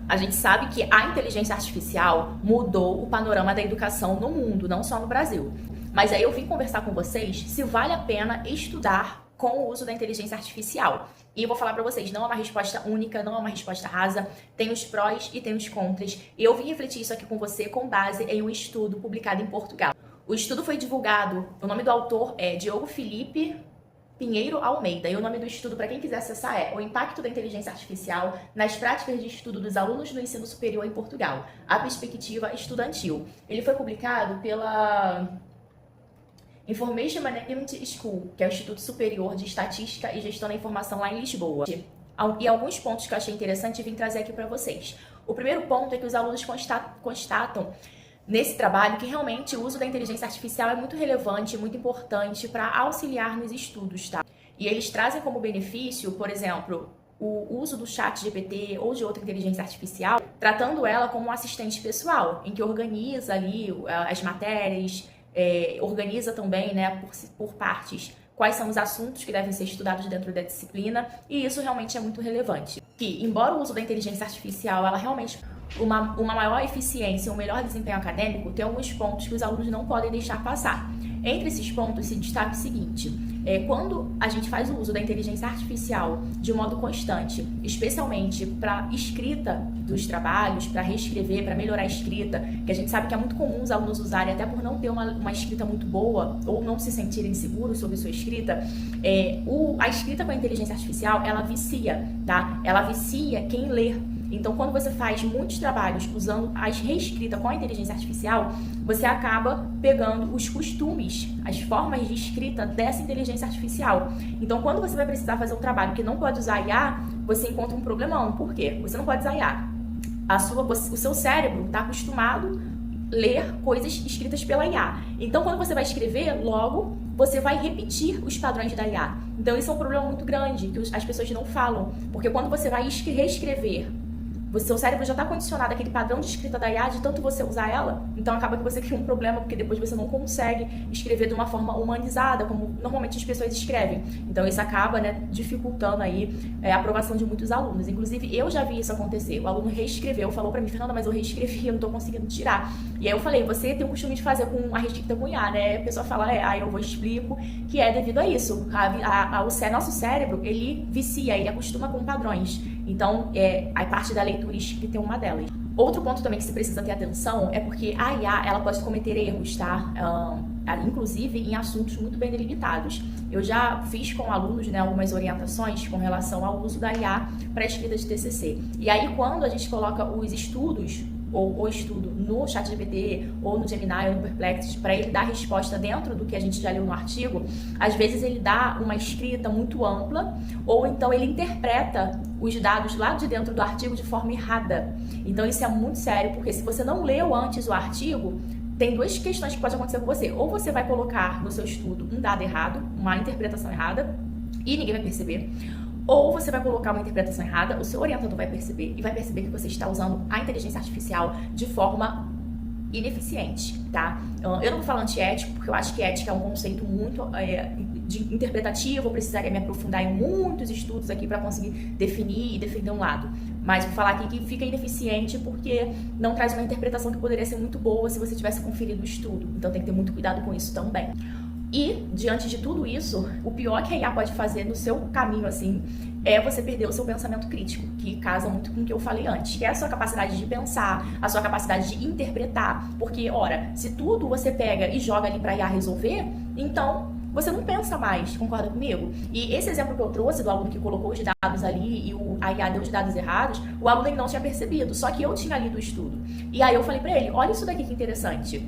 A gente sabe que a inteligência artificial mudou o panorama da educação no mundo, não só no Brasil. Mas aí eu vim conversar com vocês se vale a pena estudar com o uso da inteligência artificial. E eu vou falar para vocês, não é uma resposta única, não é uma resposta rasa, tem os prós e tem os contras. E eu vim refletir isso aqui com você com base em um estudo publicado em Portugal. O estudo foi divulgado, o nome do autor é Diogo Felipe Pinheiro Almeida, e o nome do estudo, para quem quiser acessar, é O Impacto da Inteligência Artificial nas Práticas de Estudo dos Alunos do Ensino Superior em Portugal, a Perspectiva Estudantil. Ele foi publicado pela Information Management School, que é o Instituto Superior de Estatística e Gestão da Informação lá em Lisboa. E alguns pontos que eu achei interessante vim trazer aqui para vocês. O primeiro ponto é que os alunos constatam nesse trabalho que realmente o uso da inteligência artificial é muito relevante, muito importante para auxiliar nos estudos, tá? E eles trazem como benefício, por exemplo, o uso do chat GPT ou de outra inteligência artificial, tratando ela como um assistente pessoal, em que organiza ali as matérias, organiza também, né, por partes, quais são os assuntos que devem ser estudados dentro da disciplina, e isso realmente é muito relevante. Que, embora o uso da inteligência artificial, ela realmente uma maior eficiência e um melhor desempenho acadêmico, tem alguns pontos que os alunos não podem deixar passar. Entre esses pontos se destaca o seguinte: quando a gente faz o uso da inteligência artificial de modo constante, especialmente para escrita dos trabalhos, para reescrever, para melhorar a escrita, que a gente sabe que é muito comum os alunos usarem, até por não ter uma escrita muito boa ou não se sentirem seguros sobre sua escrita, a escrita com a inteligência artificial, ela vicia, tá? Ela vicia quem lê. Então, quando você faz muitos trabalhos usando a reescrita com a inteligência artificial, você acaba pegando os costumes, as formas de escrita dessa inteligência artificial. Então, quando você vai precisar fazer um trabalho que não pode usar IA, você encontra um problemão. Por quê? Você não pode usar IA. O seu cérebro está acostumado a ler coisas escritas pela IA. Então, quando você vai escrever, logo você vai repetir os padrões da IA. Então, isso é um problema muito grande, que as pessoas não falam. Porque quando você vai reescrever, o seu cérebro já está condicionado àquele padrão de escrita da IA, de tanto você usar ela, então acaba que você cria um problema, porque depois você não consegue escrever de uma forma humanizada, como normalmente as pessoas escrevem. Então isso acaba, né, dificultando aí a aprovação de muitos alunos. Inclusive, eu já vi isso acontecer. O aluno reescreveu, falou para mim: Fernanda, mas eu reescrevi, eu não estou conseguindo tirar. E aí eu falei: você tem o costume de fazer com a reescrita com IA, né? A pessoa fala: aí eu vou explico que é devido a isso. Nosso cérebro, ele vicia, ele acostuma com padrões. Então, a parte da leitura escrita é uma delas. Outro ponto também que você precisa ter atenção é porque a IA, ela pode cometer erros, tá? Inclusive em assuntos muito bem delimitados. Eu já fiz com alunos, né, algumas orientações com relação ao uso da IA para a escrita de TCC. E aí, quando a gente coloca os estudos, ou o estudo no ChatGPT, ou no Gemini, ou no Perplexity, para ele dar resposta dentro do que a gente já leu no artigo, às vezes ele dá uma escrita muito ampla, ou então ele interpreta os dados lá de dentro do artigo de forma errada. Então isso é muito sério, porque se você não leu antes o artigo, tem duas questões que podem acontecer com você. Ou você vai colocar no seu estudo um dado errado, uma interpretação errada, e ninguém vai perceber. Ou você vai colocar uma interpretação errada, o seu orientador vai perceber, e vai perceber que você está usando a inteligência artificial de forma ineficiente, tá? Eu não vou falar antiético, porque eu acho que ética é um conceito muito interpretativo, eu precisaria me aprofundar em muitos estudos aqui para conseguir definir e defender um lado. Mas vou falar aqui que fica ineficiente porque não traz uma interpretação que poderia ser muito boa se você tivesse conferido o estudo. Então tem que ter muito cuidado com isso também. E, diante de tudo isso, o pior que a IA pode fazer no seu caminho, assim, é você perder o seu pensamento crítico, que casa muito com o que eu falei antes, que é a sua capacidade de pensar, a sua capacidade de interpretar. Porque, ora, se tudo você pega e joga ali pra IA resolver, então você não pensa mais, concorda comigo? E esse exemplo que eu trouxe do aluno que colocou os dados ali e a IA deu os dados errados, o aluno ele não tinha percebido, só que eu tinha lido o estudo. E aí eu falei pra ele: olha isso daqui que interessante.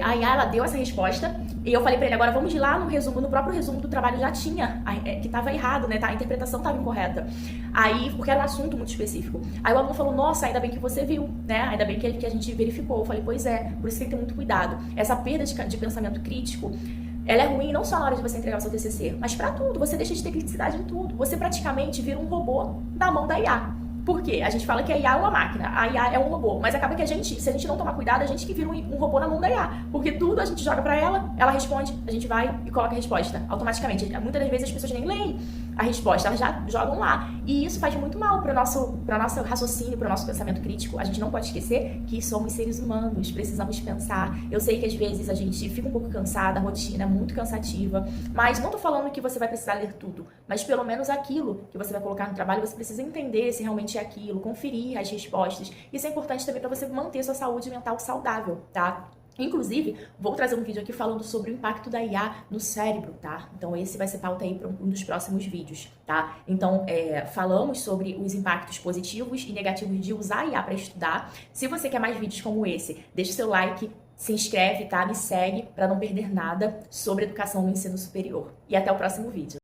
A IA, ela deu essa resposta, e eu falei pra ele: agora vamos lá no próprio resumo do trabalho já tinha, que tava errado, né, a interpretação tava incorreta. Aí, porque era um assunto muito específico. Aí o aluno falou: nossa, ainda bem que você viu, né, ainda bem que a gente verificou. Eu falei: pois é, por isso tem que ter muito cuidado. Essa perda de pensamento crítico, ela é ruim não só na hora de você entregar o seu TCC, mas pra tudo. Você deixa de ter criticidade em tudo. Você praticamente vira um robô na mão da IA. Por quê? A gente fala que a IA é uma máquina, a IA é um robô, mas acaba que se a gente não tomar cuidado, a gente que vira um robô na mão da IA. Porque tudo a gente joga pra ela responde, a gente vai e coloca a resposta automaticamente. Muitas das vezes as pessoas nem leem a resposta, elas já jogam lá. E isso faz muito mal para o nosso raciocínio, para o nosso pensamento crítico. A gente não pode esquecer que somos seres humanos, precisamos pensar. Eu sei que às vezes a gente fica um pouco cansada, a rotina é muito cansativa, mas não tô falando que você vai precisar ler tudo, mas pelo menos aquilo que você vai colocar no trabalho, você precisa entender se realmente é aquilo, conferir as respostas. Isso é importante também para você manter sua saúde mental saudável, tá? Inclusive, vou trazer um vídeo aqui falando sobre o impacto da IA no cérebro, tá? Então, esse vai ser pauta aí para um dos próximos vídeos, tá? Então, falamos sobre os impactos positivos e negativos de usar a IA para estudar. Se você quer mais vídeos como esse, deixa o seu like, se inscreve, tá? Me segue para não perder nada sobre educação no ensino superior. E até o próximo vídeo.